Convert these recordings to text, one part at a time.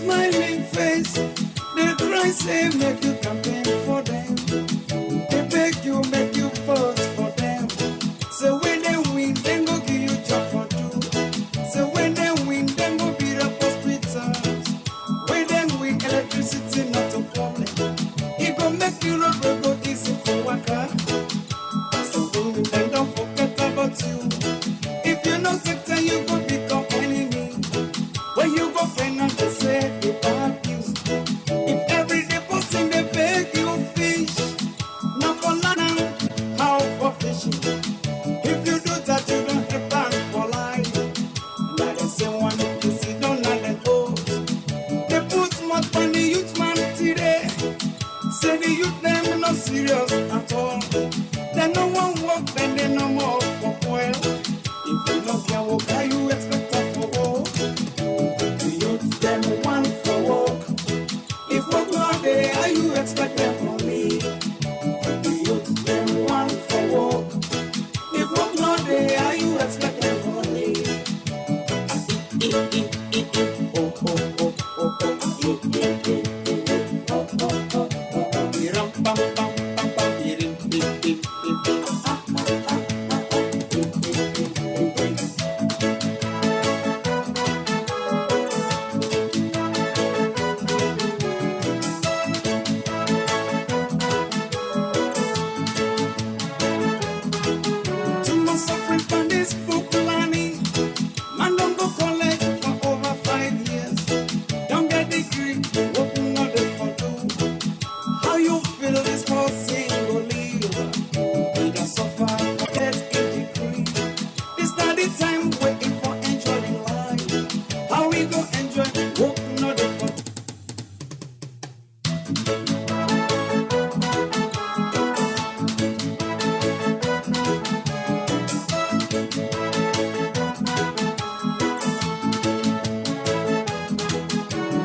smiling face. They try say make you campaign for them. They make you vote for them. So when they win, then go give you job for two. So when they win, then go beat up hospitals. When they win, electricity not a problem. It go make you road go easy for worker. So when you then don't forget about you. If you not take time, you go become enemy. When you go find out they say the bad news. If every day person they beg you fish, now for land how for fishing. If you do that, you don't have time for life. Now they say one you see don't let them go. They put more on the youth man today. Say the youth them not serious at all. They no one work, then they no more for oil. If you no can work, how you expect to for work? The youth them one for work. If work not there, how you expect them for me? The youth them one for work. If work not there, how you expect them for me? Oh, oh, oh, oh, oh, Ram, pam, pam, pam, pam, too much suffering from this book learning. Man don't go college for over 5 years. Don't get degree, working not the for do. How you feel this person go live? We don't suffer for get a degree. This not the time waiting for enjoying life. How we go enjoy working not the for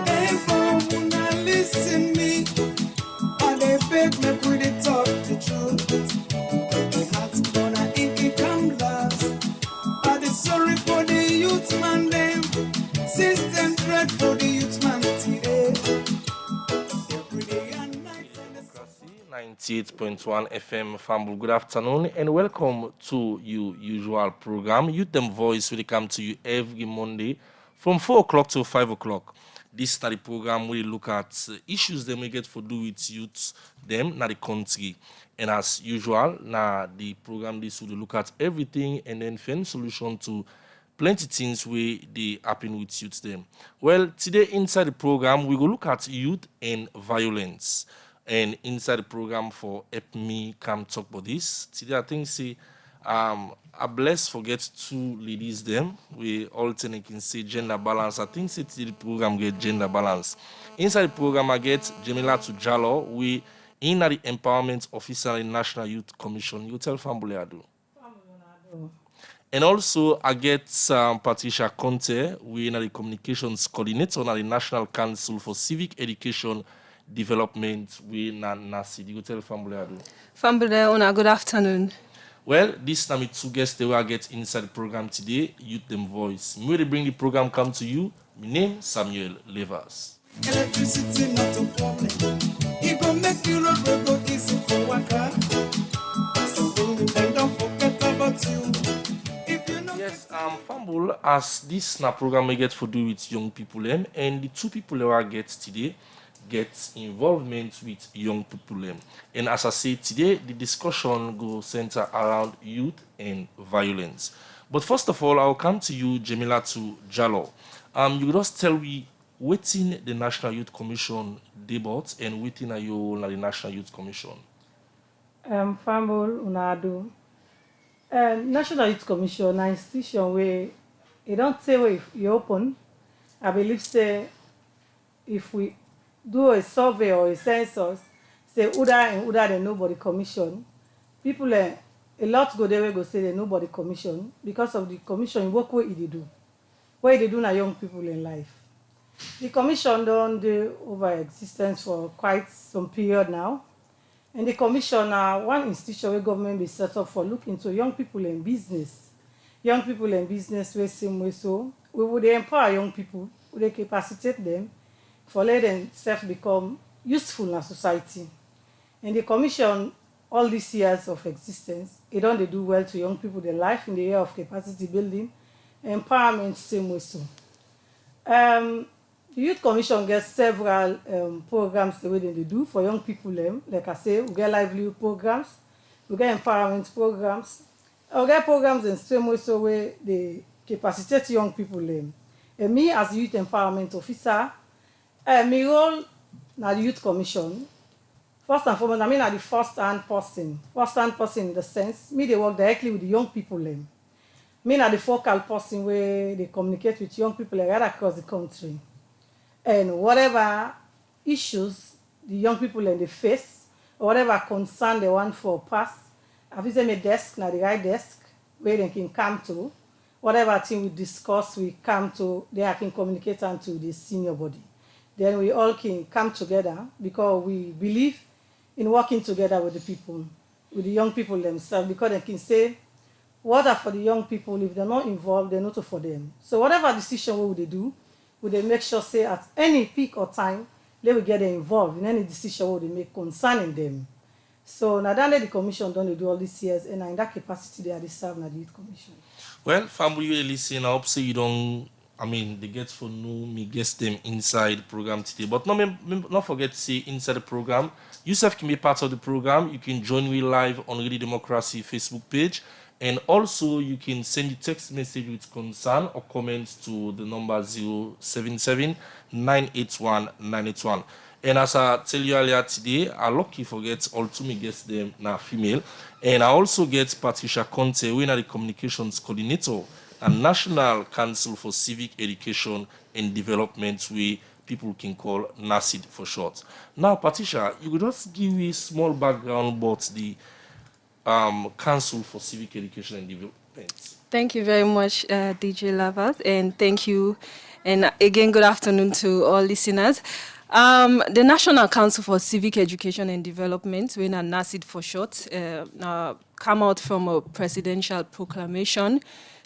everyone wanna listen me. All they beg me we dey talk the truth. The heart's gonna inky come last. Are they sorry for the youth man them? System dread for the youth man today. Every day and night and the Democracy 98.1 FM Fambul. Good afternoon and welcome to your usual program. Youth Them Voice will come to you every Monday from 4 o'clock to 5 o'clock. This study program will look at issues that we get for do with youth them na the country. And as usual, now the program this will look at everything and then find solution to plenty things where they happen with youth them. Well, today inside the program we will look at youth and violence. And inside the program for help me come talk about this. Today I think say I bless forget two ladies them. We alternate can say gender balance. I think say today the program get gender balance. Inside the program I get Jamila to Jalo, we in the empowerment officer in National Youth Commission. You tell Fambule Adu. And also, I get Patricia Conte, we are the communications coordinator at the National Council for Civic Education Development. We na NACID. You tell Fambule Adu. Fambule, una good afternoon. Well, this time it's two guests that will get inside the program today, Youth Them Voice. Me will bring the program come to you. My name Samuel Levers. electricity not a problem. It go make you road go easy for worker. So when you then don't forget about you. If you know Yes, Fambul, as this na program we get for do with young people and the two people that I get today get involvement with young people and as I say today the discussion go center around youth and violence. But first of all, I'll come to you, Jamila to Jalo. You just tell me waiting the National Youth Commission debate and waiting at your the National Youth Commission. Fambul Unadu. National Youth Commission, an institution where you don't say where you open. I believe say if we do a survey or a census, say Uda and Uda the nobody commission, people a lot go there go say the nobody commission because of the commission work what they do. What they do na young people in life. The commission don't do over existence for quite some period now. And the commission are one institution where government be set up for look into young people in business. Young people in business way same way so we would empower young people, we would capacitate them for let themselves become useful in our society. And the commission, all these years of existence, it don't they do well to young people, their life in the area of capacity building, empowerment, same way so. The Youth Commission gets several programs the way they do for young people. Like I say, we get livelihood programs, we get empowerment programs, we get programs in same way so where they capacitate young people. And me as a youth empowerment officer, my role na the Youth Commission. First and foremost, I mean, I'm the first-hand person. First-hand person in the sense, me they work directly with the young people. Me na the focal person where they communicate with young people right across the country. And whatever issues the young people they face, or whatever concern they want for pass, I visit my desk, na the right desk, where they can come to. Whatever thing we discuss, we come to, they can communicate on to the senior body. Then we all can come together because we believe in working together with the people, with the young people themselves, because they can say, what are for the young people, if they're not involved, they're not for them. So whatever decision what would they do, would they make sure, say, at any peak or time, they will get involved in any decision what they make concerning them. So now that the commission don't they do all these years, and in that capacity, they are the serve na the Youth Commission. Well, family, you listen. I hope say you don't. I mean, they get for know me, guess them inside the program today. But not forget to say inside the program, yourself can be part of the program. You can join me live on Ready Democracy Facebook page. And also, you can send you text message with concern or comments to the number 077 981 981. And as I tell you earlier today, I lucky forget all to me guests them now female. And I also get Patricia Conte, who is the communications coordinator and National Council for Civic Education and Development, we people can call NACID for short. Now, Patricia, you could just give me a small background about the Council for Civic Education and Development. Thank you very much, DJ Lavas, and thank you. And again, good afternoon to all listeners. The National Council for Civic Education and Development, we are NACID for short, come out from a presidential proclamation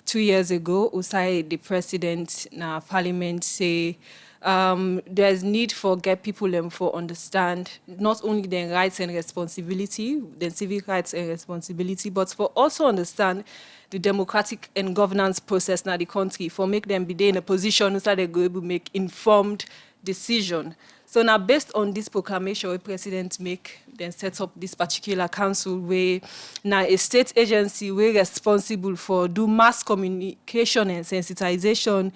2 years ago. Usai, the president, na parliament say there's need for get people for understand not only their rights and responsibility, the civic rights and responsibility, but for also understand the democratic and governance process in the country, for make them be there in a position so they go able to make informed decision. So now, based on this proclamation, the president make then set up this particular council where now a state agency we're responsible for do mass communication and sensitization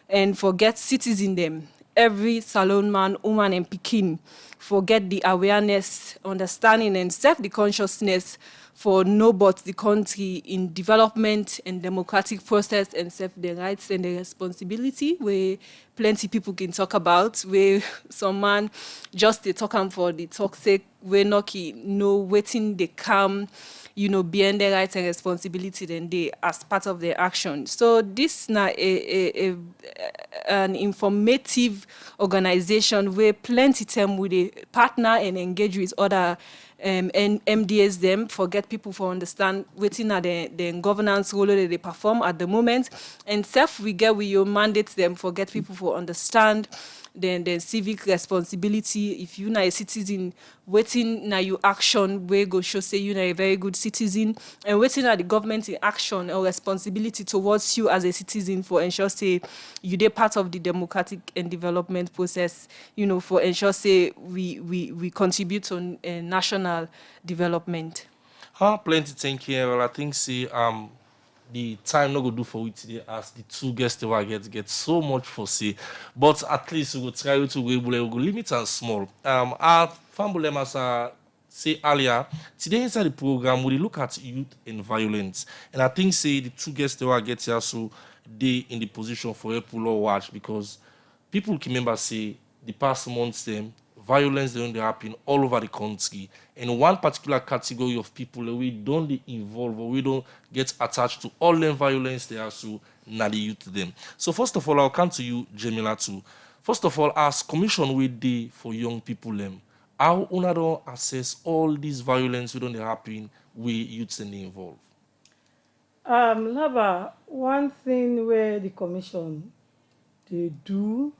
and for get citizen them. Every salon man, woman, and Pekin forget the awareness, understanding, and self the consciousness for know but the country in development and democratic process and self the rights and the responsibility where plenty people can talk about, where some man just they talk for the talk sake, where not know waiting they come, you know, behind their rights and responsibility then they as part of their action. So this now an informative organization where plenty time with a partner and engage with other and MDS them forget people for understand waiting at the governance role that they perform at the moment, and self we get with your mandate them forget people for understand the civic responsibility. If you are a citizen, waiting now you action where go show say you are a very good citizen, and waiting at the government in action or responsibility towards you as a citizen for ensure say you are part of the democratic and development process, you know, for ensure say we contribute to national development. Plenty thank you. Well, I think see the time not go do for we today as the two guests they will get so much for say, but at least we will try to go limit and small. Our family as I say earlier today inside the program we look at youth and violence, and I think say the two guests they will get here so they in the position for help law watch, because people can remember say the past months them violence don't happen all over the country, and one particular category of people we don't involve or we don't get attached to all them violence they are so now the youth to them. So first of all, I'll come to you, Jamila, too. First of all, as commission we day for young people them, how una don't assess all these violence we don't happen we youths and involved? Lava, one thing where the commission they do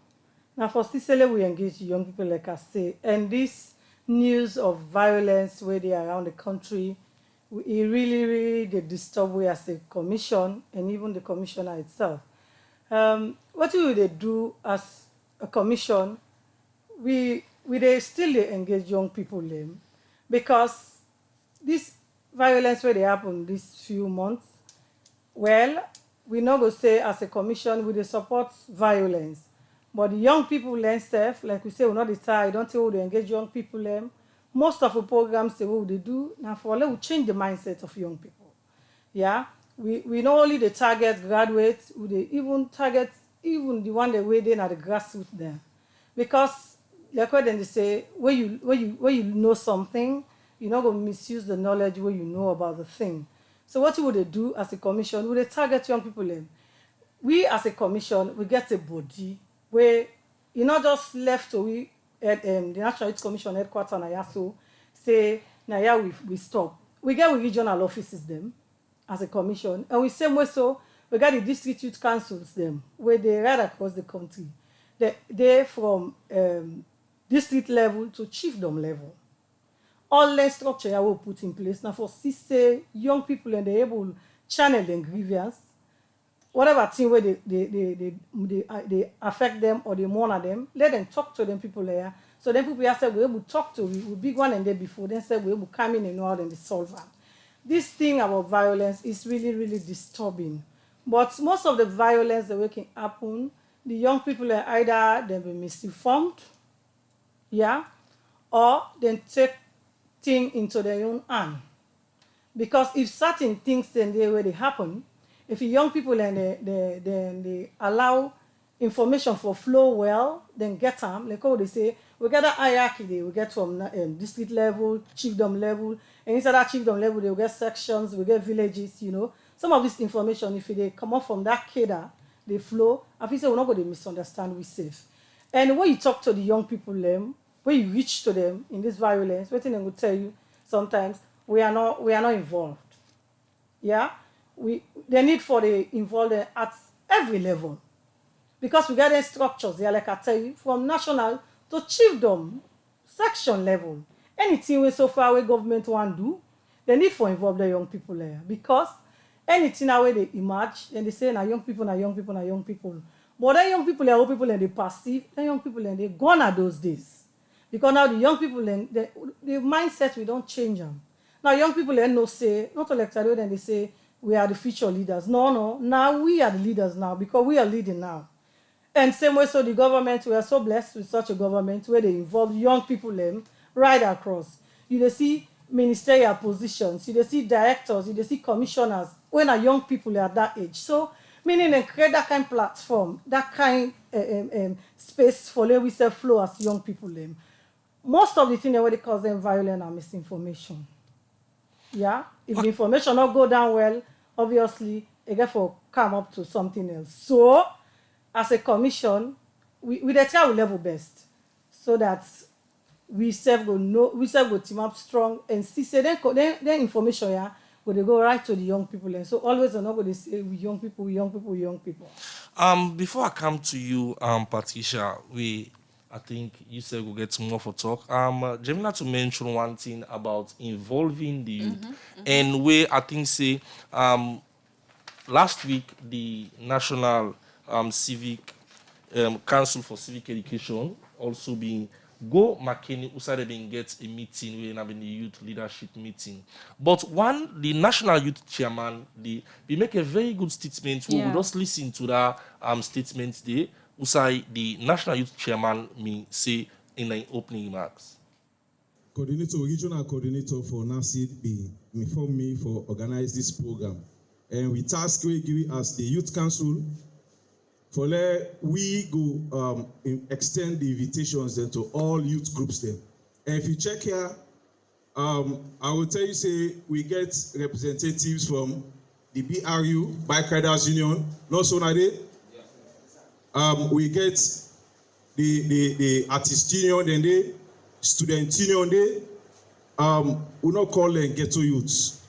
Now, for Sicily, we engage young people, like I say, and this news of violence where they are around the country, it really they disturb we as a commission and even the commissioner itself. What will they do as a commission? They still they engage young people them because this violence where they happen these few months, well, we not go say as a commission we dey support violence, but the young people learn self, like we say, we not the tie, don't tell they engage young people them. Most of the programs say what they do now for we change the mindset of young people. Yeah, we not only the target graduates, we dey even target even the one that way they at the grassroots there, because like what they say, when you know something, you're not going to misuse the knowledge where you know about the thing. So what would they do as a commission? Would they target young people in? We as a commission, we get a body where you're not just left to we at the National Youth Commission headquarters na Yaso say now yeah we stop. We get with regional offices them as a commission, and we same way so we got the district youth councils them where they right across the country. They from district level to chiefdom level. All the structure I will put in place now for say young people and they able channel their grievance, whatever thing where they affect them or they mourn at them, let them talk to them people there. So then people say we able to talk to we big one and day before then say we able to come in and know how they solve them. This thing about violence is really disturbing. But most of the violence that can happen, the young people are either they be misinformed, yeah, or then take thing into their own hand. Because if certain things then they where they happen, if the young people and they allow information for flow well, then get them, like how they say, we get a hierarchy there, we get from district level, chiefdom level, and inside that chiefdom level, they will get sections, we get villages, you know. Some of this information, if they come up from that cadre, they flow, and people say we're not going to misunderstand, we safe. And when you talk to the young people, when you reach to them in this violence, what thing they will tell you sometimes, we are not involved. Yeah? They need for the involved at every level. Because we got the structures there, like I tell you, from national to chiefdom, section level. Anything we so far where government want to do, they need for involve the young people there. Because anything now where they emerge, and they say na young people, na young people, na young people. But then young people are old people and they passive, then young people and they gone at those days. Because now the young people and the mindset we don't change them. Now young people and no say, not elected and they say we are the future leaders. No. Now we are the leaders now because we are leading now. And same way, so the government, we are so blessed with such a government where they involve young people right across. You see ministerial positions, you see directors, you see commissioners, when are young people at that age. So, meaning they create that kind of platform, that kind space for we say flow as young people. Most of the things where they call them violent and misinformation. Yeah? If the information not go down well, obviously, it get for come up to something else. So, as a commission, we try our level best so that we go team up strong and see say then information go they go right to the young people and so always are not going to say we young people. Before I come to you, Patricia, I think you said we'll get more for talk. Jamila to mention one thing about involving the youth, and where I think say last week the National Civic Council for Civic Education also being go McKinney Usade being get a meeting where having the youth leadership meeting. But the national youth chairman, we make a very good statement. We will just listen to that statement there. Usai, the national youth chairman, me say in the opening remarks. Regional coordinator for NACID be informed me for organize this program. And we task we give as the youth council for we go extend the invitations then to all youth groups then. And if you check here, I will tell you say we get representatives from the BRU, Bike Riders Union, not so nade. We get the artist union then they, student union they, we not call them ghetto youths.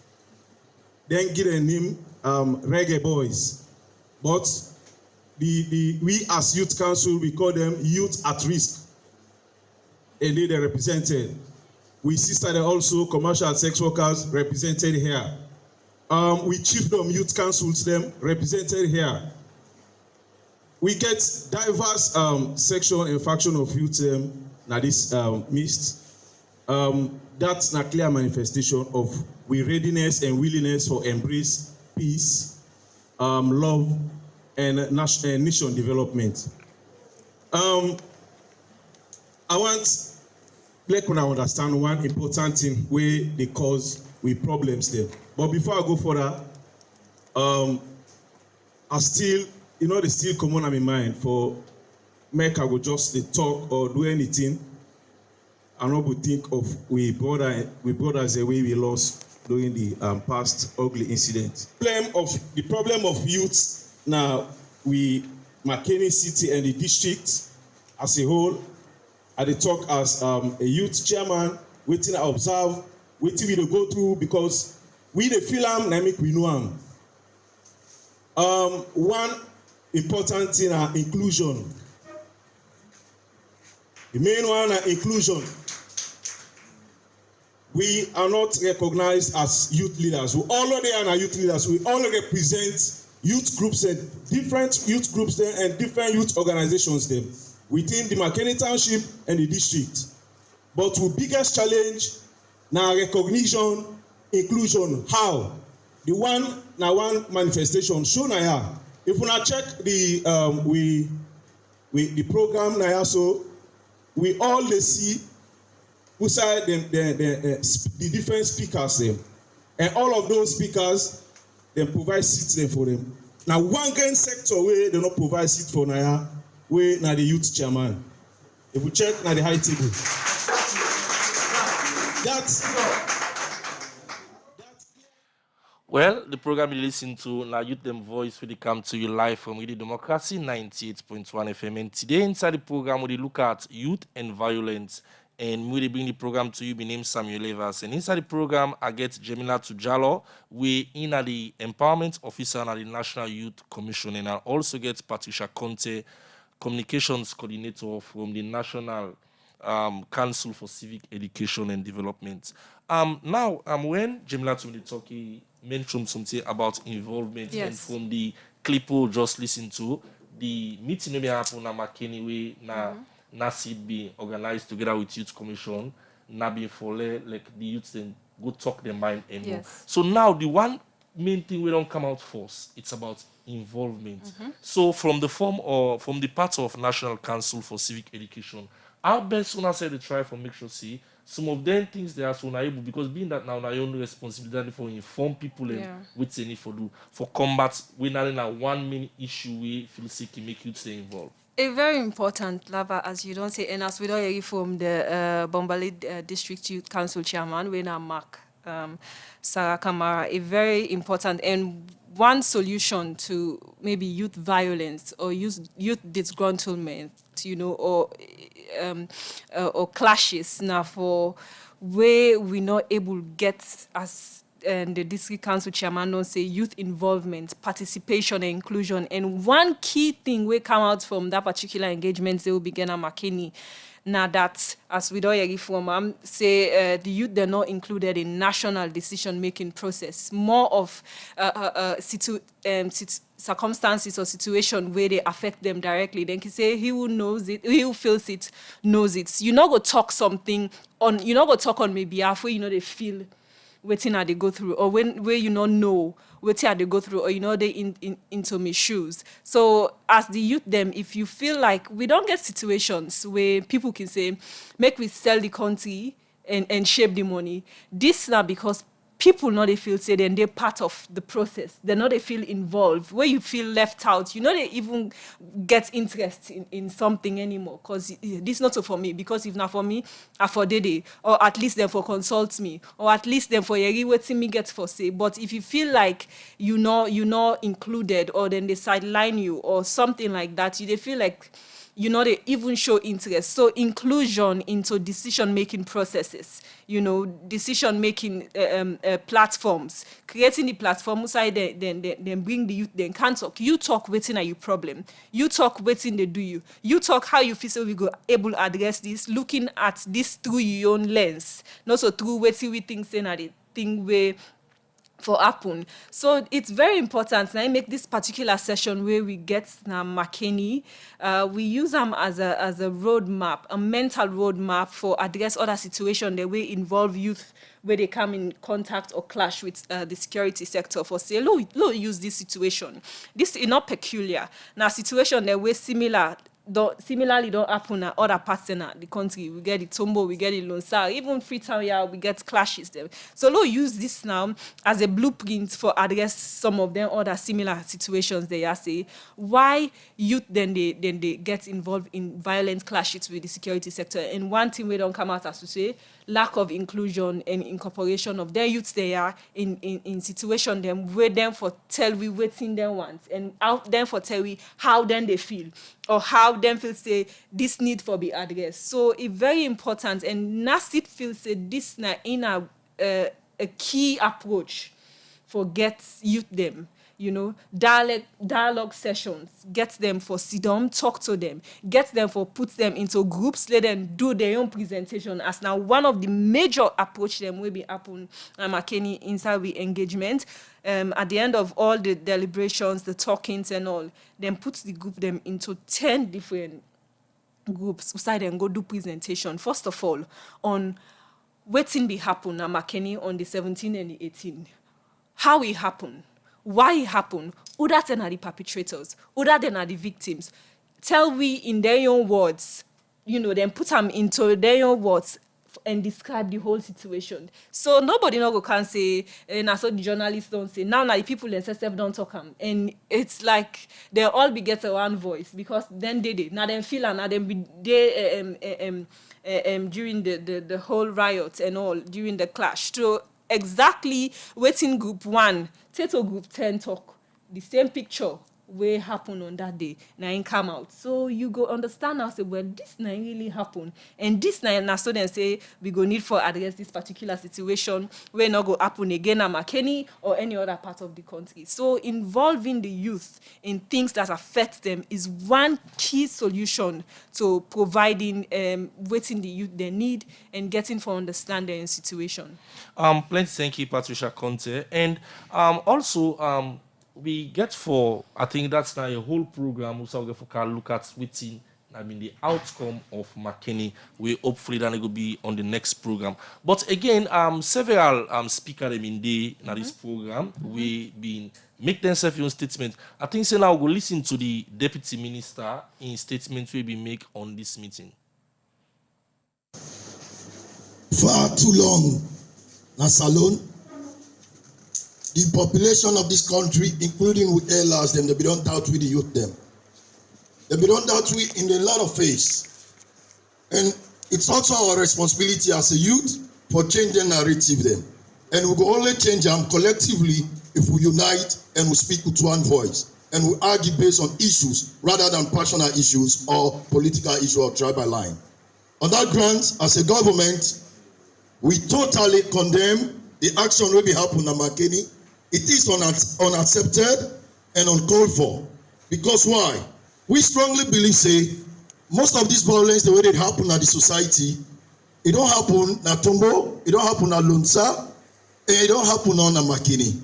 Then give them name reggae boys. But we as Youth Council, we call them youth at risk, and they're represented. We sister there also commercial sex workers represented here. We chiefdom youth councils them represented here. We get diverse section and faction of youth now this mist. That's a clear manifestation of we readiness and willingness for embrace peace, love, and nation development. I want let me understand one important thing where they cause with problems there. But before I go further, I still, they still come on my mind for make I go just talk or do anything. I not would think of we brothers the way we lost during the past ugly incident. The problem of youth now we McKinney City and the district as a whole. I dey talk as a youth chairman, waiting I observe, waiting we dey go through because we dey feel am, na make we know am. One important thing is inclusion. The main one is inclusion. We are not recognized as youth leaders. We already are youth leaders. We all represent youth groups and different youth groups there and different youth organizations there within the McKinney Township and the district. But the biggest challenge now recognition, inclusion. How? The one manifestation show na ya. If we now check the the program na ya, so we all see who side the different speakers them, and all of those speakers they provide seats them for them. Now one gain sector where they not provide seat for na ya, where na the youth chairman. If we check na the high table, Well, the program you listen to now Youth Them Voice will come to you live from Radio Democracy 98.1 FM. And today inside the program we look at youth and violence. And we bring the program to you. My name is Samuel Evans. And inside the program, I get Jamila Tujalo. We in the empowerment officer at the National Youth Commission. And I also get Patricia Conte, communications coordinator from the National Council for Civic Education and Development. Now, when Jamila Tujalo mentioned something about involvement, yes. And from the clip we just listened to, the meeting may happen at McKinney way now. NACID being organized together with Youth Commission, now being for like the youths then go talk their mind and more. Yes. So now the one main thing we don't come out first, it's about involvement. So from the form or from the part of National Council for Civic Education, our best when I say the try for make sure see some of them things they are so able because being that now your own responsibility for inform people and what's the need for do for combat we're not in a one main issue we feel sick and make youth stay involved. A very important lava, as you don't say, and as we don't hear from the Bombali District Youth Council Chairman, Wena Mark Sarah Kamara, a very important and one solution to maybe youth violence or youth disgruntlement, or clashes now for where we not able to get as and the district council chairman don't say youth involvement, participation, and inclusion. And one key thing will come out from that particular engagement, they will begin at McKinney. Now that, as we don't hear from say the youth they're not included in national decision-making process. More of circumstances or situation where they affect them directly. Then he say he who knows it, he who feels it, knows it. You're not gonna talk something on. You're not gonna talk on maybe halfway. They feel waiting how they go through, or where you not know waiting how they go through, or they into my shoes. So as the youth them, if you feel like we don't get situations where people can say, make we sell the country and shape the money. This now because people know they feel say then they're part of the process. They know they feel involved. Where you feel left out, they even get interest in something anymore. Because this not so for me. Because if not for me, I for Dede, or at least them for consult me, or at least them for waiting me get for say. But if you feel like you're not included, or then they sideline you, or something like that, they feel like they even show interest. So inclusion into decision-making processes, decision-making platforms, creating the platform side, then bring the youth, then can talk. You talk waiting at your problem. You talk waiting they do you. You talk how you feel so we go able to address this, looking at this through your own lens, not so through waiting we think saying at the thing where for happen. So it's very important. And I make this particular session where we get Makeni. We use them as a roadmap, a mental roadmap for address other situations that will involve youth where they come in contact or clash with the security sector for say, low use this situation. This is not peculiar. Now situation that way similarly don't happen at other parts in the country. We get the Tombo, we get the Lonsar, even Freetown, yeah, we get clashes there. So we'll use this now as a blueprint for address some of them other similar situations they are say. Why youth then they get involved in violent clashes with the security sector. And one thing we don't come out as to say, lack of inclusion and incorporation of their youths they are in situation them where them for tell we waiting them want and out them for tell we how then they feel or how them feel say this need for be addressed. So it's very important and NACID feels say this na in a key approach for get youth them. Dialogue sessions, get them for sit down, talk to them, get them for put them into groups, let them do their own presentation as now one of the major approach them will be happen Makeni inside the engagement. At the end of all the deliberations, the talkings and all, then put the group them into 10 different groups beside and go do presentation. First of all, on waiting be happen Makeni on the 17th and the 18th. How it happened. Why it happened, who that are the perpetrators, who that are the victims. Tell we in their own words, then put them into their own words and describe the whole situation. So nobody can say, and I saw the journalists don't say, now the people themselves don't talk them. And it's like they all be get one voice because then they did. Now them feel and now them be they during the whole riot and all, during the clash. So exactly waiting group 1, Teto group 10 talk. The same picture will happen on that day. Now it come out. So you go understand now say, well, this now really happen. And this now so then say we go need for address this particular situation where not go happen again at Makeni or any other part of the country. So involving the youth in things that affect them is one key solution to providing waiting the youth they need and getting for understanding the situation. Plenty thank you, Patricia Conte. And also we get for, I think that's now a whole program we will look at within the outcome of Makeni. We hopefully that it will be on the next program. But again, several speakers in this program we been make themselves your statement. I think so now we'll listen to the deputy minister in statement we be make on this meeting. Far too long, Nasalone. The population of this country, including with elders, them they be don't doubt with the youth them. They be don't doubt with in a lot of ways. And it's also our responsibility as a youth for changing narrative them. And we go only change them collectively if we unite and we speak with one voice. And we argue based on issues rather than personal issues or political issue or tribal line. On that grounds, as a government, we totally condemn the action will be happening at Makeni. It is unaccepted and uncalled for. Because why? We strongly believe, say, most of this violence, the way it happen at the society, it don't happen at Tombo, it don't happen at Lunsa, and it don't happen on Makeni.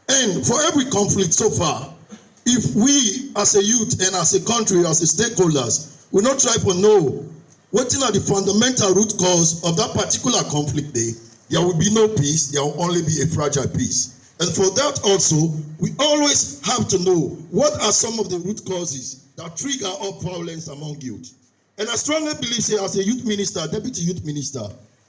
And for every conflict so far, if we as a youth and as a country, as a stakeholders, we not try to know what are the fundamental root cause of that particular conflict there will be no peace, there will only be a fragile peace. And for that also, we always have to know what are some of the root causes that trigger up violence among youth. And I strongly believe, say, as a youth minister, deputy youth minister,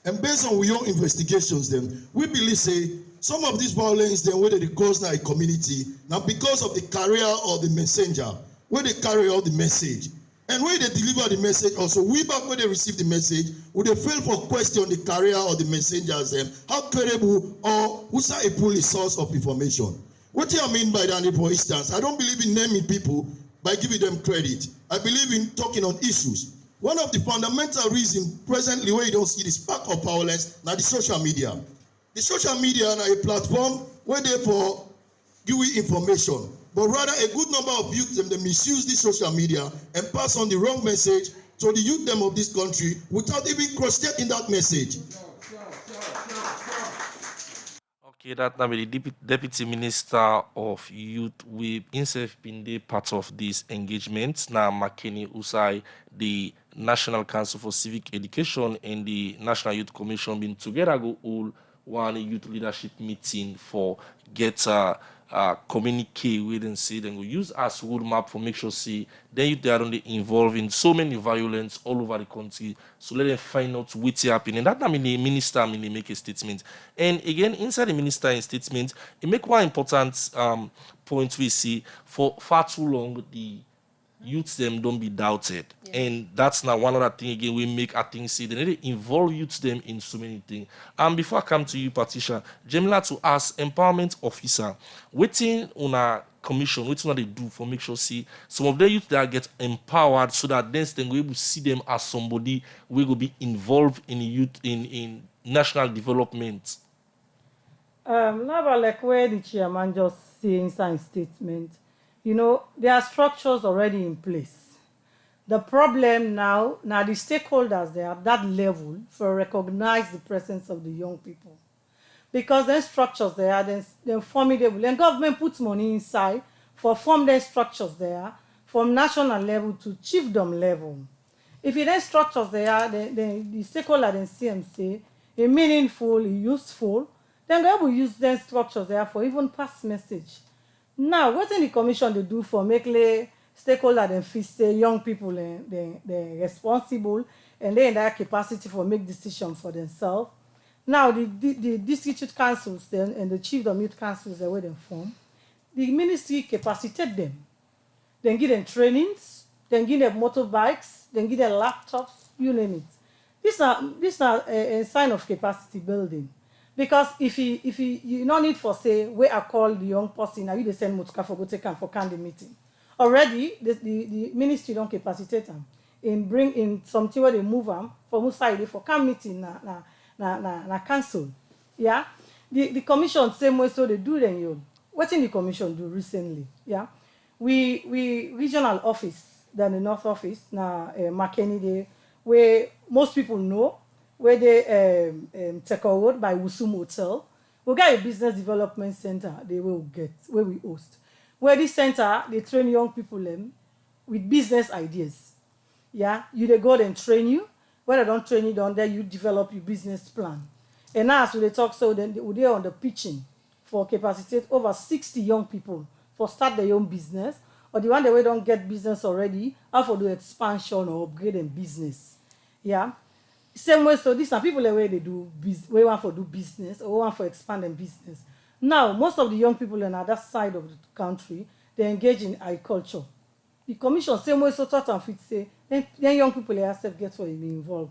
and based on your investigations, then we believe, say, some of this violence, then whether they cause now a community, now because of the carrier or the messenger, where they carry out the message. And when they deliver the message, also we back when they receive the message, would they fail for question the carrier or the messengers them how credible or who's a fully source of information? What do I mean by that? For instance, I don't believe in naming people by giving them credit. I believe in talking on issues. One of the fundamental reasons presently where you don't see the spark of violence now the social media. The social media now a platform where they for give you information, but rather a good number of youth them they misuse this social media and pass on the wrong message to the youth them of this country without even cross-checking that message. Okay, that now be the Deputy Minister of Youth. We himself been the part of this engagement. Now, Makeni Usai, the National Council for Civic Education and the National Youth Commission been together go all one youth leadership meeting for get communicate with and see then we use as roadmap for make sure see then you they are only involved in so many violence all over the country. So let them find out what's happening. That mean the minister make a statement. And again, inside the minister in statement, it make one important point we see for far too long the youths them don't be doubted. Yeah. And that's now one other thing again we make I think see they need to involve youths them in so many things. And before I come to you, Patricia, Jamila to ask empowerment officer, waiting on a commission, waiting on they do for make sure see some of the youth that get empowered so that then we will see them as somebody we will be involved in youth in national development. Now like where the chairman just saying inside statement. You know, there are structures already in place. The problem now the stakeholders there at that level for recognize the presence of the young people. Because then structures there, they're formidable. And government puts money inside for form their structures there from national level to chiefdom level. If you then structures there, the stakeholder then see and say, a meaningful, a useful, then they will use their structures there for even pass message. Now, what in the commission they do for make stakeholder and feel say young people they're responsible and they in that capacity for make decisions for themselves. Now the district youth councils then and the chiefdom youth councils the way they form, the ministry capacitate them. Then give them trainings, then give them motorbikes, then give them laptops, you name it. This are a sign of capacity building. Because if you no need for say where I call the young person, now you they send motoka for go take them for candy meeting. Already the ministry don't capacitate them in bring in something where they move them from outside for can meeting na council. Yeah. The commission same way so they do then you. What in the commission do recently? Yeah. We regional office than the north office now Makeni Day where most people know where they take a road by Wusum Hotel. We got a business development center they will get where we host. Where this center they train young people with business ideas. Yeah, you they go and train you. When they don't train you down there, you develop your business plan. And now as we talk so then they on the pitching for capacitate over 60 young people for start their own business or the one that we don't get business already, how for do expansion or upgrade in business. Yeah. Same way, so these are people the way they do we want for do business or want for expanding business. Now, most of the young people on that side of the country, they engage in agriculture. The commission, same way, so thought and fit say, then young people themselves get for involved.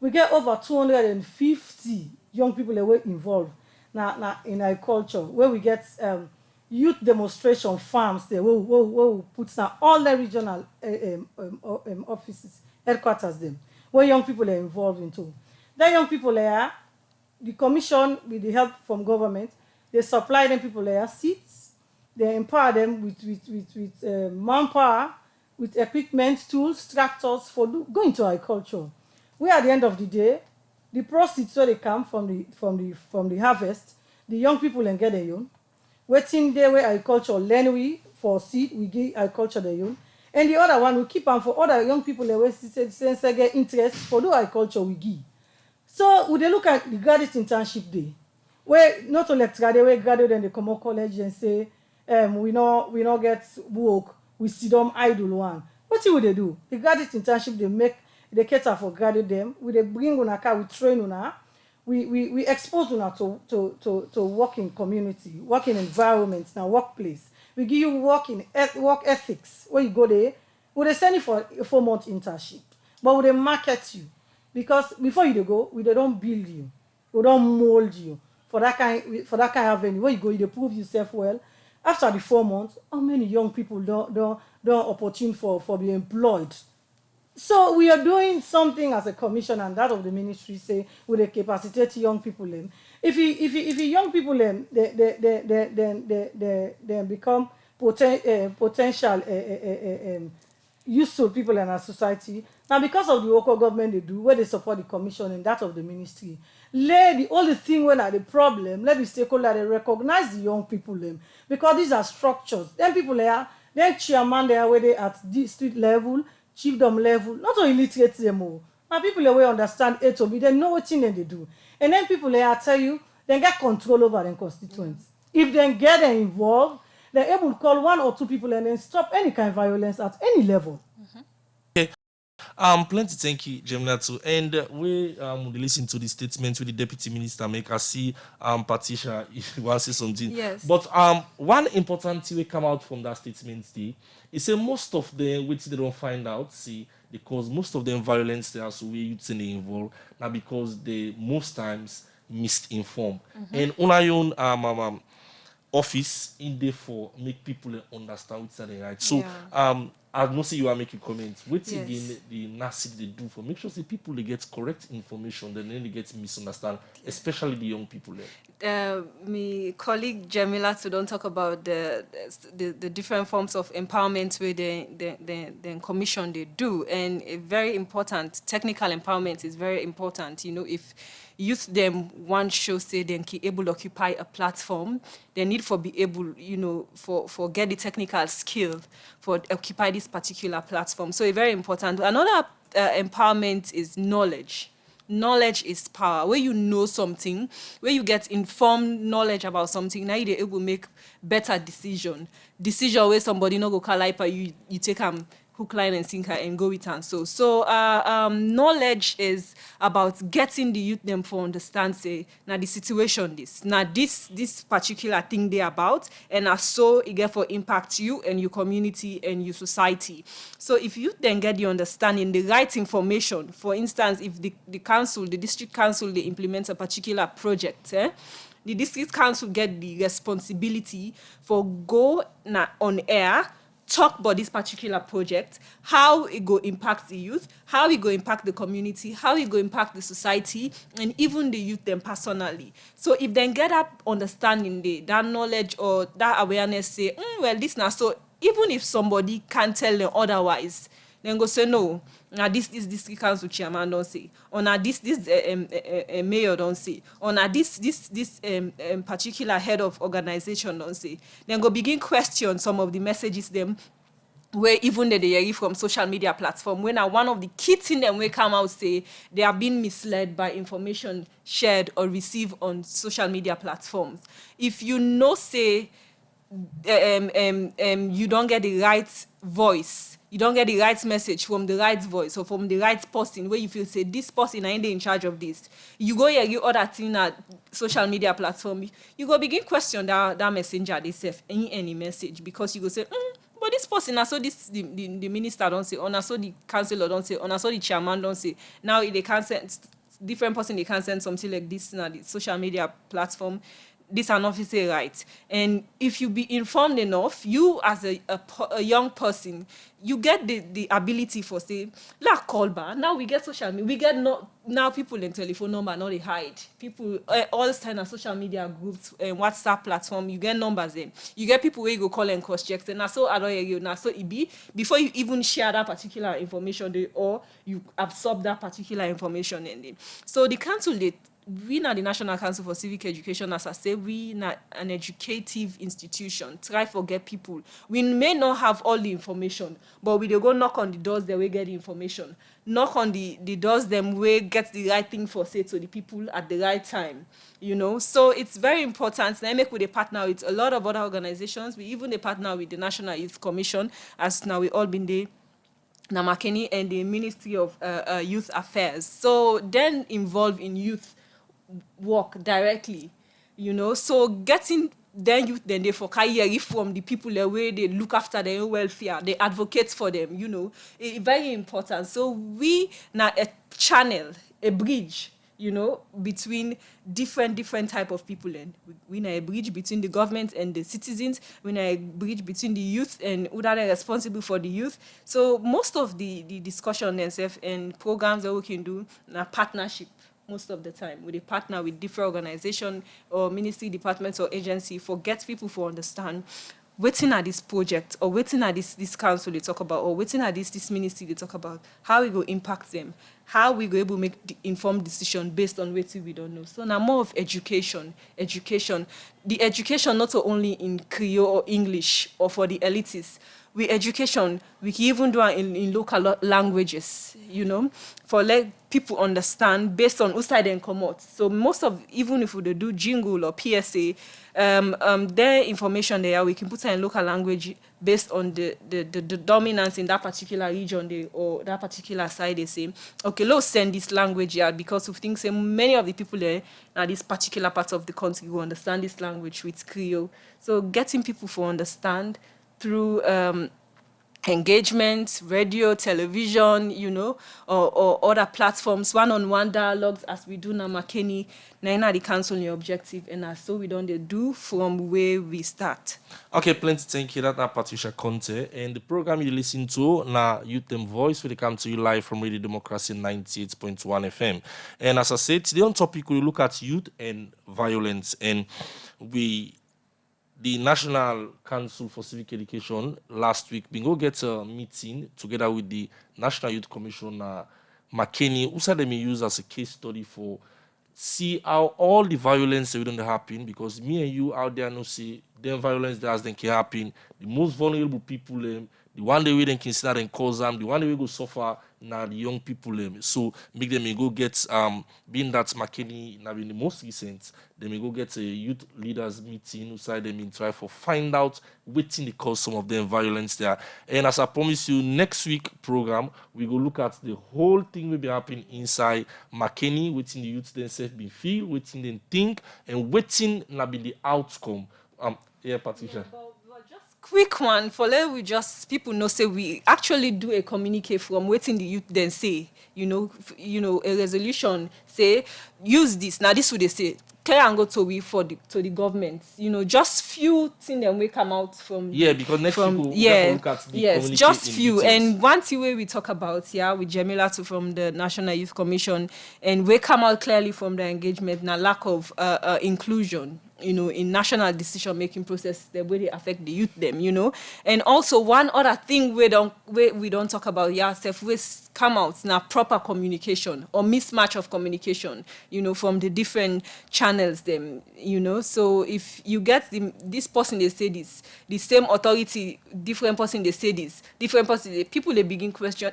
We get over 250 young people that were involved now in agriculture, where we get youth demonstration farms there, where we put down all the regional offices, headquarters them. Where young people are involved into. Then young people are, the commission with the help from government, they supply them people their seats, they empower them with manpower, with equipment, tools, tractors for going to agriculture. Where at the end of the day, the proceeds where they come from the harvest, the young people and get their own. Waiting there where agriculture learn we for seed, we give agriculture their own. And the other one we keep on for other young people that we get interest for do agriculture we give. So we they look at the graduate internship day, where not only graduate and they come out college and say, we not get work, we sit down idle one. What would they do? The graduate internship they cater for graduate them, they bring on a car, we train on her, we expose on her to working community, working environments, now workplace. We give you work ethics. When you go there, they send you for a 4-month internship. But they market you. Because before you go, they don't build you. They don't mold you. For that kind of venue. When you go, you prove yourself well. After the 4 months, how many young people don't opportune for being employed? So we are doing something as a commission, and that of the ministry say with a capacitate young people. If you young people they become potential useful people in our society. Now, because of the local government they do, where they support the commission and that of the ministry, let the only thing when are the problem, let the stakeholder they recognize the young people because these are structures. Then people there, then chairman there where they at district level, chiefdom level, not only illiterate them all. Now people there will understand A to B, they know what thing they do. And then people there tell you, they get control over their constituents. If they get them involved, they're able to call 1 or 2 people and then stop any kind of violence at any level. Okay. Plenty thank you, Jemina too. And we listen to the statement with the deputy minister make. I see Patricia, if you want to say something. Yes. But one important thing we come out from that statement is say most of them which they don't find out, see, because most of them violence they are so we youth involved now because they most times misinformed. And on our own office in there for make people understand what's the right. So I know say you are making comments. What Yes. again the NASID they do for make sure say people they get correct information, then they get misunderstand, especially the young people there. My colleague Jamila to don't talk about the different forms of empowerment where the commission they do, and a very important technical empowerment is very important. You know, if youth them one show say they can able to occupy a platform, they need for be able, you know, for get the technical skill for occupy this particular platform. So it's very important. Another empowerment is knowledge. Knowledge is power. Where you know something, where you get informed knowledge about something, now you're able to make better decision where somebody no go caliper you take hook, line, and sinker and go with and so knowledge is about getting the youth them for understand say now the situation this particular thing they about, and so it get for impact you and your community and your society. So if you then get the understanding the right information, for instance, if the district council they implement a particular project, the district council get the responsibility for go on air talk about this particular project, how it go impact the youth, how it go impact the community, how it go impact the society, and even the youth them personally. So if they get that understanding, that knowledge or that awareness, say, well, this now, so even if somebody can't tell them otherwise, then go say no. Now this district council chairman don't say, or now this mayor don't say, or now this particular head of organization don't say. Then go begin question some of the messages them where even they hear from social media platform. When one of the key things them will come out say they are being misled by information shared or received on social media platforms. If you know say you don't get the right voice, you don't get the right message from the right voice or from the right person where you feel say this person ain't in charge of this, you go here you other thing at social media platform, you go begin question that messenger they say any message, because you go say but this person, I saw this the minister don't say, or I saw the councillor don't say, or I saw the chairman don't say. Now they can't send different person, they can't send something like this on the social media platform. This are not say right. And if you be informed enough, you as a young person, you get the ability for say, like call back. Now we get social media, we get now people in telephone number, now they hide. People all this kind of social media groups and WhatsApp platform, you get numbers in. You get people where you go call and cross check. And so I don't hear you now. So it be before you even share that particular information, or you absorb that particular information in them. So the council we are the National Council for Civic Education, as I say, we are an educative institution. Try to get people. We may not have all the information, but we go knock on the doors that we get the information. Knock on the doors them we get the right thing for say to the people at the right time. You know, so it's very important. And I make with a partner with a lot of other organizations. We even a partner with the National Youth Commission, as now we all been there. Namakeni and the Ministry of Youth Affairs. So then involved in youth work directly, you know. So getting then youth then they for career from the people the way they look after their own welfare, they advocate for them, you know, it's very important. So we now a channel, a bridge, between different type of people, and we need a bridge between the government and the citizens. We need a bridge between the youth and who that are responsible for the youth. So most of the discussion and programs that we can do are partnership. Most of the time, we partner with different organizations or ministry, departments, or agency for get people to understand waiting at this project or waiting at this council they talk about or waiting at this ministry they talk about, how we go impact them, how we go able to make the informed decision based on what we don't know. So now more of education. The education not only in Creole or English or for the elitists. With education, we can even do it in local languages, for let people understand based on who side they come out. So most of, even if we do jingle or PSA, their information there, we can put it in local language based on the dominance in that particular region or that particular side. They say, okay, let's send this language out because we think many of the people there now this particular part of the country will understand this language with Creole. So getting people to understand through engagement, radio, television, or other platforms, one-on-one dialogues as we do now, Makeni, na the council your objective, and so we don't do from where we start. Okay, plenty thank you. That's Patricia Conte. And the program you listen to now, Youth Them Voice, will come to you live from Radio Democracy 98.1 FM. And as I said, today on topic, we look at youth and violence. And the National Council for Civic Education last week, we go get a meeting together with the National Youth Commissioner, Makeni, who said they may use as a case study for see how all the violence that don't happen, because me and you out there no see the violence that has then can happen. The most vulnerable people, the one day we then consider and cause them, the one day we go suffer now the young people. So make them go get being that Makeni now in the most recent, they may go get a youth leaders meeting inside them and try for find out waiting the cause some of them violence there. And as I promise you, next week program we go look at the whole thing will be happening inside Makeni, waiting the youth themselves be feel, waiting them think, and waiting now be the outcome. Patricia. Quick one for let we just people know say we actually do a communique from waiting the youth then say a resolution say use this now this would they say clear and go to we for to the government just few things that will come out from because next week we'll look at the just few details. And one thing we talk about with Jamila too from the National Youth Commission and we come out clearly from the engagement now lack of inclusion in national decision-making process, the way they affect the youth them, And also one other thing we don't talk about yourself, we come out now proper communication or mismatch of communication, from the different channels them, So if you get this person they say this, the same authority, different person they say this, different person, people they begin question,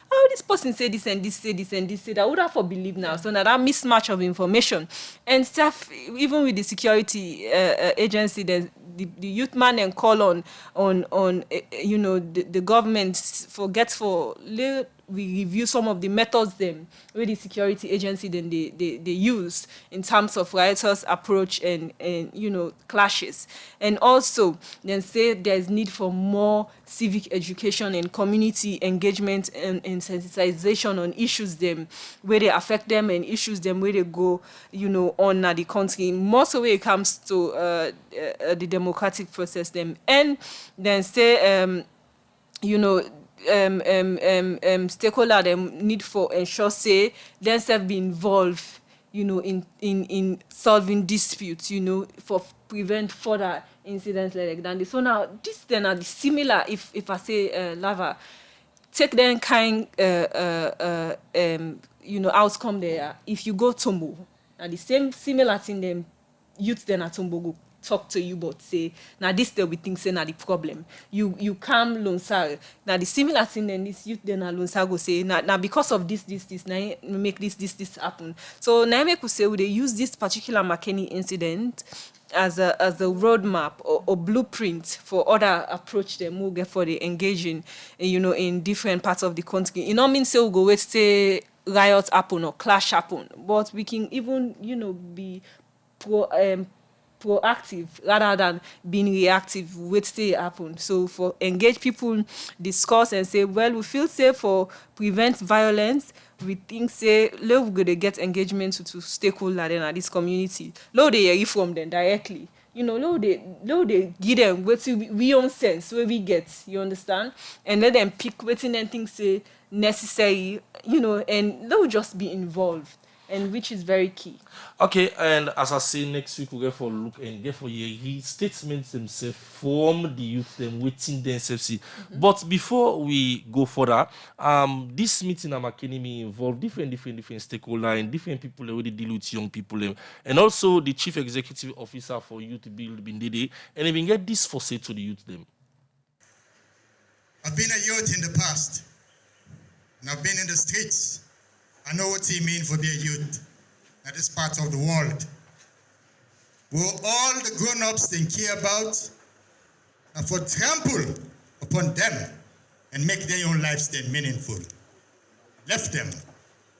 how this person say this and this say this and this say that, would have for believe now? So now that mismatch of information and stuff, even with the security agency, the youth man and call on the government we review some of the methods them with the security agency then they use in terms of riotous approach and clashes, and also then say there's need for more civic education and community engagement and sensitization on issues them where they affect them and issues them where they go on the country, more so when it comes to the democratic process them, and then say stakeholder them need for ensure say themselves be involved in solving disputes for prevent further incidents like that. So now this then are the similar if I say Lava take them kind outcome there if you go Tombo and the same similar thing them youth then at Tombo go talk to you but say now this day we think say now the problem you come Lonsar now the similar thing then this youth then Lonsar go say now because of this now make this happen. So now make we say we they use this particular Makeni incident as a roadmap or blueprint for other approach them will get for the engaging in different parts of the country. It not mean say we go wait say riots happen or clash happen, but we can even be proactive rather than being reactive, wait till it happen. So for engage people, discuss and say, well, we feel safe for prevent violence. We think say, look, we're gonna get engagement to stakeholder then at this community. Low they hear from them directly. You know, low they give them what we own sense where we get, you understand? And let them pick what them think say necessary, you know, and they'll just be involved, and which is very key. Okay, and as I say, next week we'll get for look and get for your statements themselves from the youth, them waiting themselves see. But before we go further, this meeting at McKinney involve different stakeholders and different people already deal with young people, and also the chief executive officer for Youth Build Bindede, and even get this for say to the youth them. I've been a youth in the past, and I've been in the streets. I know what it means for being a youth at this part of the world. Where all the grown-ups they care about and for trample upon them and make their own lifestyle meaningful. Left them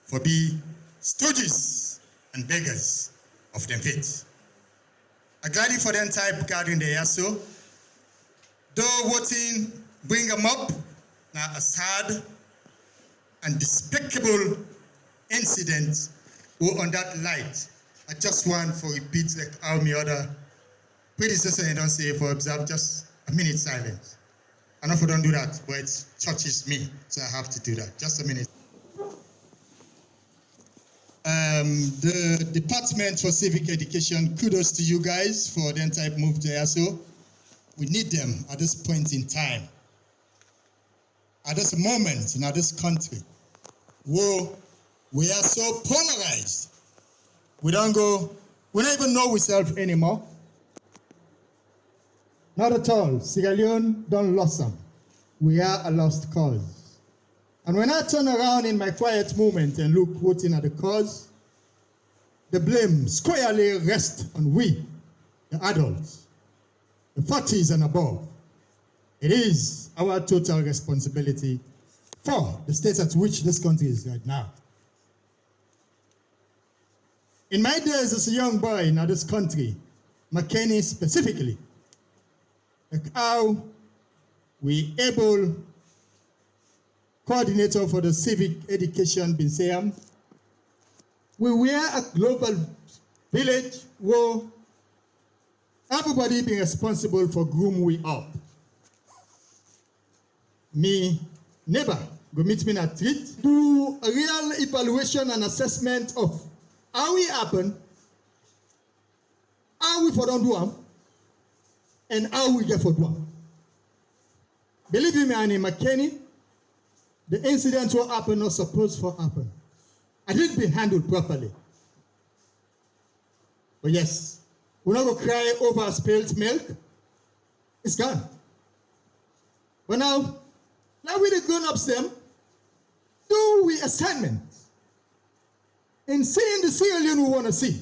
for be stooges and beggars of them faith. I gladly for them type guarding the yaso. Though voting bring them up, now a sad and despicable incident or on that light. I just want for repeat like how my other predecessor don't say for observe just a minute silence. I know if I don't do that, but it touches me, so I have to do that. Just a minute. The Department for Civic Education, kudos to you guys for the type move to EASO. We need them at this point in time. At this moment in this country, where we are so polarized. We don't even know ourselves anymore. Not at all. Sierra Leone don't lost them. We are a lost cause. And when I turn around in my quiet moment and look what's in at the cause, the blame squarely rests on we, the adults, the 40s and above. It is our total responsibility for the state at which this country is right now. In my days as a young boy in this country, McKinney specifically, like how we able coordinator for the civic education Binseam, we were a global village where everybody being responsible for groom we up. Me neighbor go meet me in a treat, do a real evaluation and assessment of how we happen, how we for don't do them, and how we get for do them. Believe me, Annie McKinney, the incident will happen not supposed to happen. I didn't be handled properly. But yes, we're not going to cry over spilled milk. It's gone. But now we the grown-ups them, do we assignment in seeing the Sierra Leone we want to see.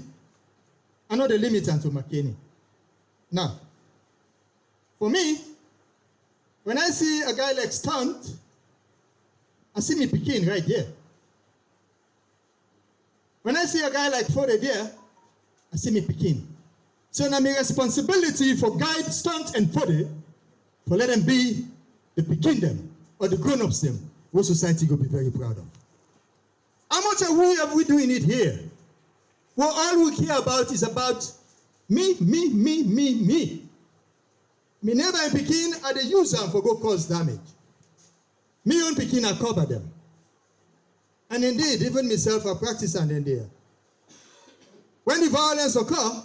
I know the limit to McKinney. Now, for me, when I see a guy like Stunt, I see me Pekin right there. When I see a guy like Fode there, I see me Pekin. So now my responsibility for guide Stunt and Fode, for let them be the Pekin them, or the grown-ups them, what society will be very proud of. How much are we doing it here? Well, all we care about is about me. Me never in Pekin are the user for go cause damage. Me own Pekin I cover them. And indeed, even myself I practice and in there. When the violence occur,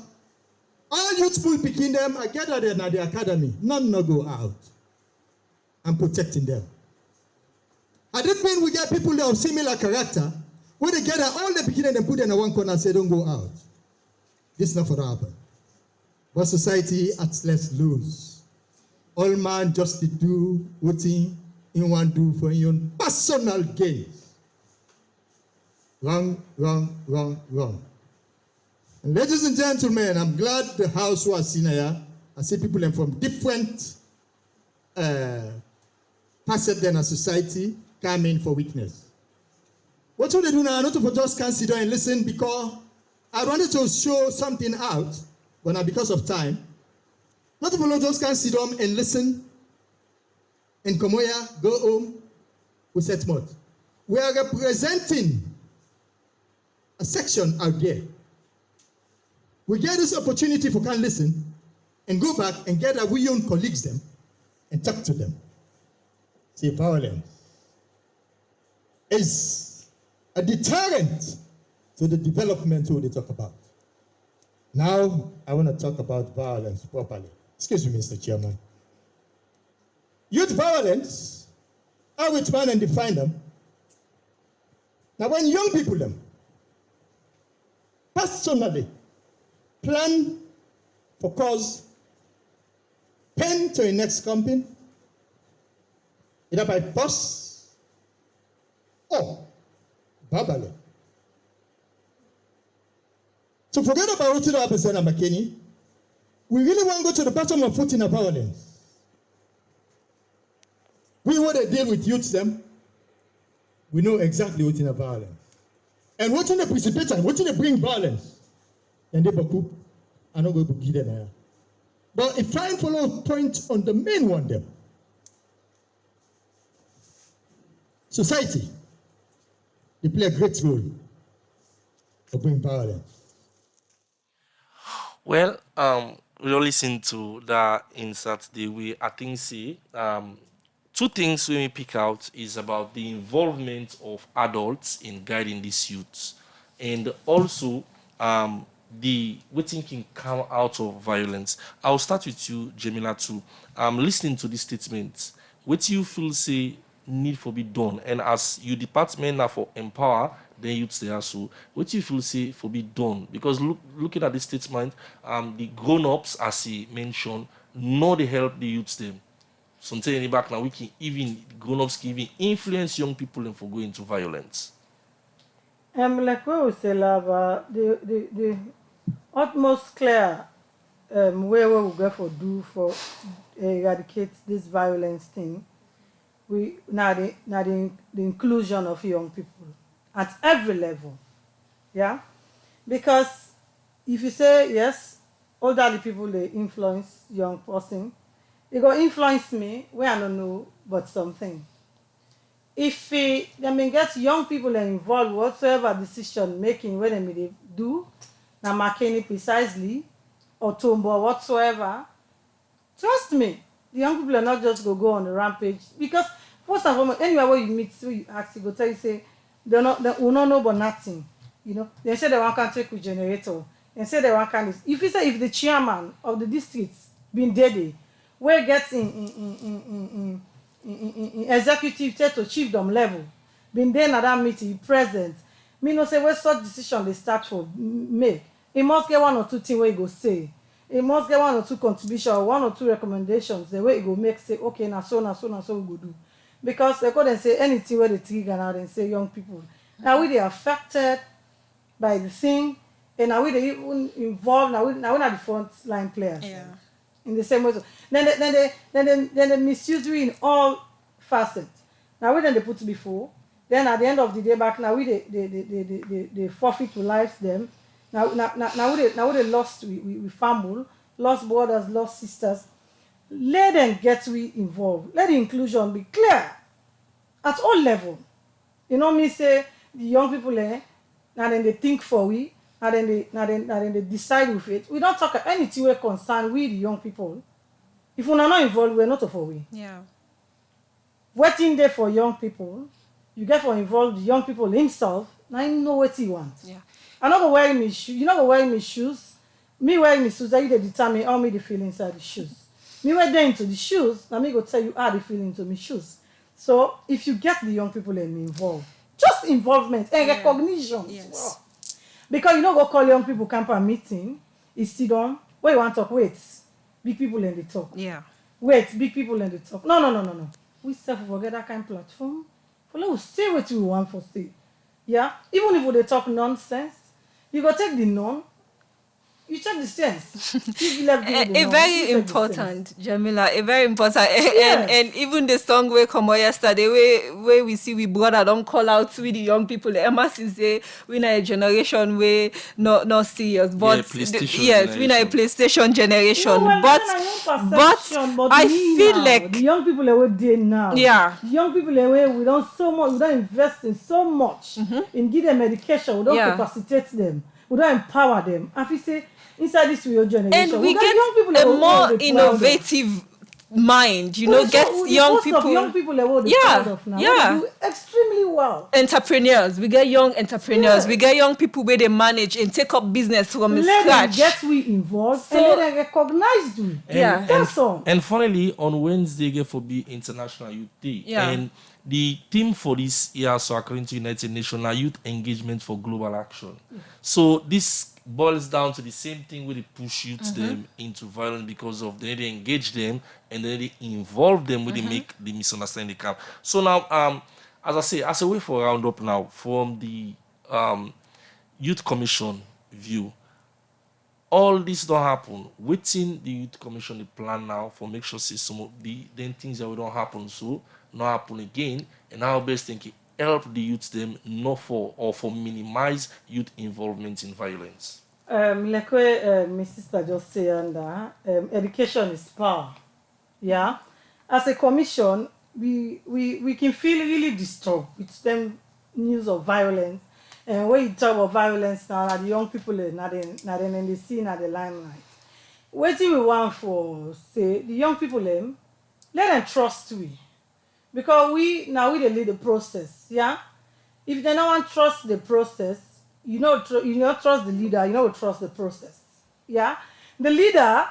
all youthful Pekin them are gathered in the academy. None no go out. I'm protecting them. I didn't mean we get people that have similar character. When they gather all the Pekin and put them in one corner and say don't go out. This is not for to happen. But society at less lose. All man just to do what he want to do for your own personal gains. Wrong. And ladies and gentlemen, I'm glad the house was seen here. I see people from different facets in our society come in for witness. What should they do now? Not to just consider and listen because I wanted to show something out but now because of time, not all of those can sit down and listen and come here, go home with set mode. We are representing a section out there. We get this opportunity for can listen and go back and get our own colleagues them and talk to them. See, violence is a deterrent to the development we talk about. Now, I want to talk about violence properly. Excuse me, Mr. Chairman. Youth violence, how we try and define them. Now, when young people them personally plan for cause pain to the next company, either by force or verbally. So forget about what happens in McKinney. We really want to go to the bottom of foot in our violence. We want to deal with youth them. We know exactly what in a violence. And what in the precipitate and what in the bring violence. And they baku, I not going to give them. But if I follow point on the main one them. Society, they play a great role to bring violence. Well, we all listen to that insert the way I think see two things we pick out is about the involvement of adults in guiding these youths, and also the waiting can come out of violence. I'll start with you, Jamila, too. Listening to this statement, what you feel say need for be done, and as you department now for empower the youths there, so what you feel say for be done, because looking at this statement, the grown-ups, as he mentioned, know they help the youths them. Something in the back now, we can even grown-ups can even influence young people and for going into violence. Like what we say, Lava, the utmost clear way we will go for do for eradicate this violence thing. We now the inclusion of young people at every level, yeah. Because if you say yes, elderly people they influence young person, they go influence me where I don't know but something. If they may get young people involved whatsoever decision making when they do, now McKinney precisely or Tombo whatsoever, trust me, the young people are not just go on the rampage, because first and foremost, anywhere where you meet, so you ask, you go tell you say they will not know but nothing. You know, they say they want to take with generator, and say they want can. If you say if the chairman of the district been dead, where gets in executive to chiefdom level, been there at that meeting present, me no say where such decision they start for make. He must get one or two things where he go say. He must get one or two contribution or one or two recommendations. The way he go make say okay na so we go do. Because they couldn't say anything where they trigger now and say young people. Now we they affected by the thing, and now we they even involved. Now we are the front line players. Yeah. In the same way. So then they misuse we in all facets. Now we then they put before. Then at the end of the day back now we they forfeit to lives them. Now we they lost we family, lost brothers, lost sisters. Let them get we involved. Let the inclusion be clear at all level. You know me say the young people now then they think for we, now then they decide with it. We don't talk anything we concern we the young people. If we are not involved, we're not for we. Yeah. Waiting there for young people, you get for involve the young people himself. Now you know what he wants. Yeah. I'm not gonna wear me shoes. You're not gonna wear me shoes. Me wearing me shoes, that you determine how me the feel inside the shoes. Me wear them into the shoes, now me go tell you how they feel into me shoes. So if you get the young people and involved, just involvement and recognition. Yes. Wow. Because you don't go call young people camp a meeting, it's sit down, where you want to talk, wait. Big people in the talk. Yeah. Wait, big people in the talk. No. We self forget that kind of platform. For let us say what we want for say. Yeah? Even if they talk nonsense, you go take the none You check the sense. If left give A the very you check the sense. important, Jamila, a very important, Yes. and even the song we come out yesterday, where we see we brother don't call out with the young people. Emma say we na a generation where not serious, but PlayStation yes, we na a generation. PlayStation generation, No, well, but then I perception, but I me feel now, like the young people away there now. Yeah. The young people away, we don't invest in so much in give them education. We don't Yeah. capacitate them. We don't empower them. And we say inside this real generation, and we got get young people a away more proud of. innovative mind, you know, But get the young most people. of young people away the Yeah, proud of now. yeah. They do extremely well. Entrepreneurs, we get young entrepreneurs, Yes. we get young people where they manage and take up business from Let them scratch. get we involved So- and let them recognize we. Yeah. That's all. And finally, on Wednesday, get for be International Youth Day. Yeah. And the theme for this year, so according to United Nations, are Youth Engagement for Global Action. So this boils down to the same thing where they push youth them into violence because of they need to engage them and then they involve them when they make the misunderstanding they can. So now, as I say, as a way for a roundup now from the Youth Commission view, all this don't happen. Waiting the Youth Commission the plan now for make sure say some of the then things that will don't happen so not happen again. And our best thinking help the youth them not for or for minimize youth involvement in violence. Like what my sister just said, education is power. Yeah. As a commission, we can feel really disturbed with them news of violence. And when you talk about violence now, the young people not in the scene at the limelight. What we want for say the young people let them trust we. Because we they lead the process, yeah. If they don't want trust the process, you know trust the leader, you know trust the process, yeah. The leader,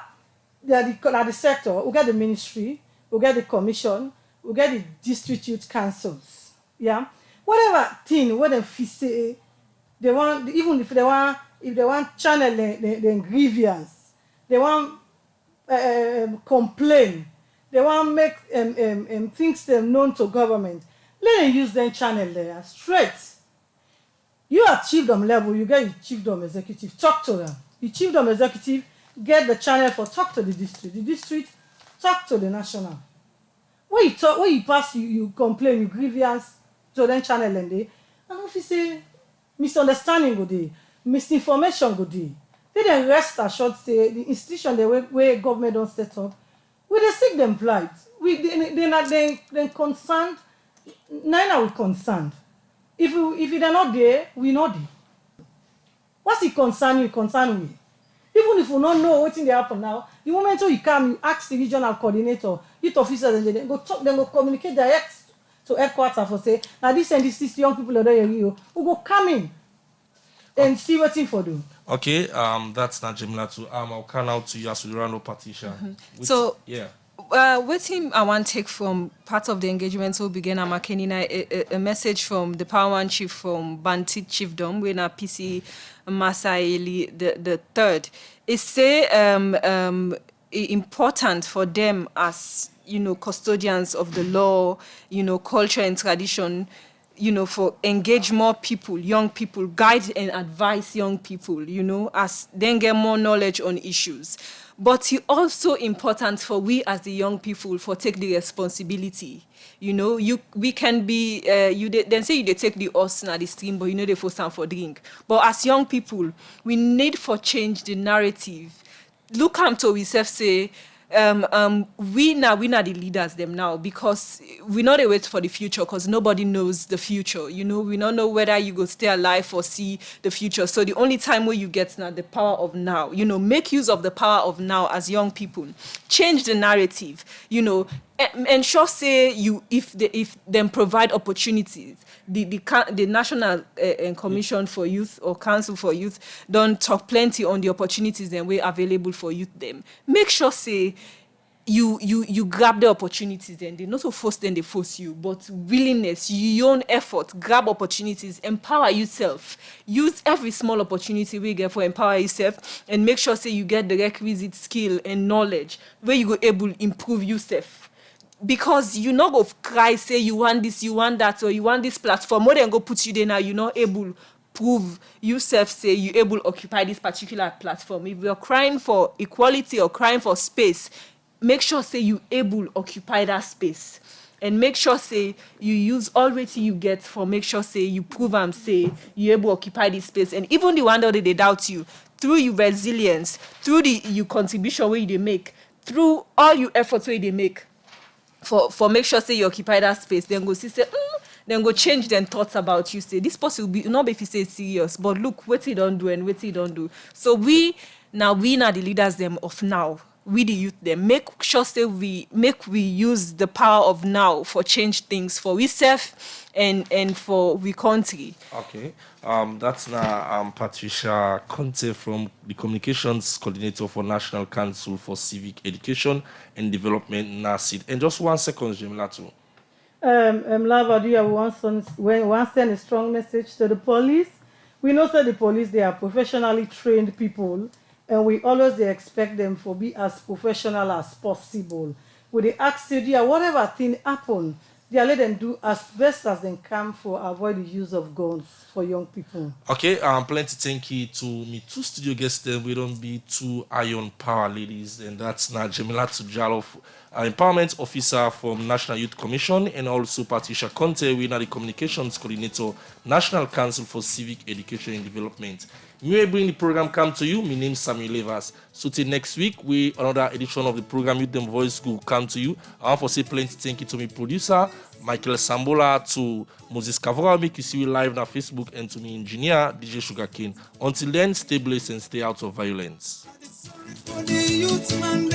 they are the sector. We get the ministry, we get the commission, we get the district youth councils, yeah. Whatever thing, what they say, they want even if they want channel the grievance, they want complain. They want to make things them known to government. Let them use them channel there straight. You at chiefdom level, you get your chiefdom executive, talk to them. The chiefdom executive get the channel for talk to the district talk to the national. When you pass, you complain, you grievance to them channel and they, and if you say misunderstanding go dey, misinformation go dey, they then rest assured say the institution where government don't set up. We dey seek them plight. They concerned. Neither we concerned. If they're not there, we not there. What's it concern you? Concern we. Even if we don't know what's in the happen now, the moment you come, you ask the regional coordinator, youth officers, and they go talk. Then go communicate direct to headquarters for say, now this and this young people are there. We go come in and see what's in for them. Okay, that's not Jamila too. I'll come out to you as we round up partition. So yeah. what him I want to take from part of the engagement so begin a message from the Power One Chief from Bantit Chiefdom when a PC Masaeli the third. It say important for them as custodians of the law, culture and tradition, for engage more people, young people, guide and advise young people, as then get more knowledge on issues. But it's also important for we as the young people for take the responsibility. We can be, then say they take the horse na the stream, but they for some for drink. But as young people, we need for change the narrative. Look to ourselves say, we now the leaders them now because we not wait for the future because nobody knows the future. We don't know whether you go stay alive or see the future. So the only time where you get now the power of now. Make use of the power of now as young people. Change the narrative. Ensure say if them provide opportunities. The National Commission for Youth or Council for Youth don't talk plenty on the opportunities and way available for youth them. Make sure say you grab the opportunities and they not so force them they force you, but willingness, your own effort, grab opportunities, empower yourself. Use every small opportunity we get for empower yourself and make sure say you get the requisite skill and knowledge where you go able improve yourself. Because you not go cry, say you want this, you want that, or you want this platform. More than go put you there now, you're not able prove yourself, say you able to occupy this particular platform. If you're crying for equality or crying for space, make sure say you able to occupy that space. And make sure say you use all wetin you get for make sure say you prove am say you able to occupy this space. And even the one that they doubt you, through your resilience, through your contribution where you make, through all your efforts where they make, for make sure say you occupy that space, then go see say then go change them thoughts about you. Say this person will be not if you say serious, but look what he don't do and what he don't do. So we are the leaders them of now. We the youth them make sure say we use the power of now for change things for ourselves and for we country. Okay. That's now Patricia Conte from the Communications Coordinator for National Council for Civic Education and Development, NACID. And just 1 second, Jemilatu. Lava, do you want send a strong message to the police? We know that the police, they are professionally trained people, and we always expect them to be as professional as possible. With the accident, whatever thing happen, they let them do as best as they can for avoid the use of guns for young people. Okay, plenty thank you to me two studio guests. Then we don't be two iron power ladies, and that's now Jemilatu Jallo, Empowerment Officer from National Youth Commission, and also Patricia Conte, we are the Communications Coordinator, National Council for Civic Education and Development. We will bring the program come to you. My name is Samuel Levas. So till next week, another edition of the program Youth Them Voice will come to you. I want to say plenty thank you to my producer, Michael Sambola, to Moses Kavora, make you see me live on Facebook, and to my engineer, DJ Sugarcane. Until then, stay blessed and stay out of violence. For the youth man,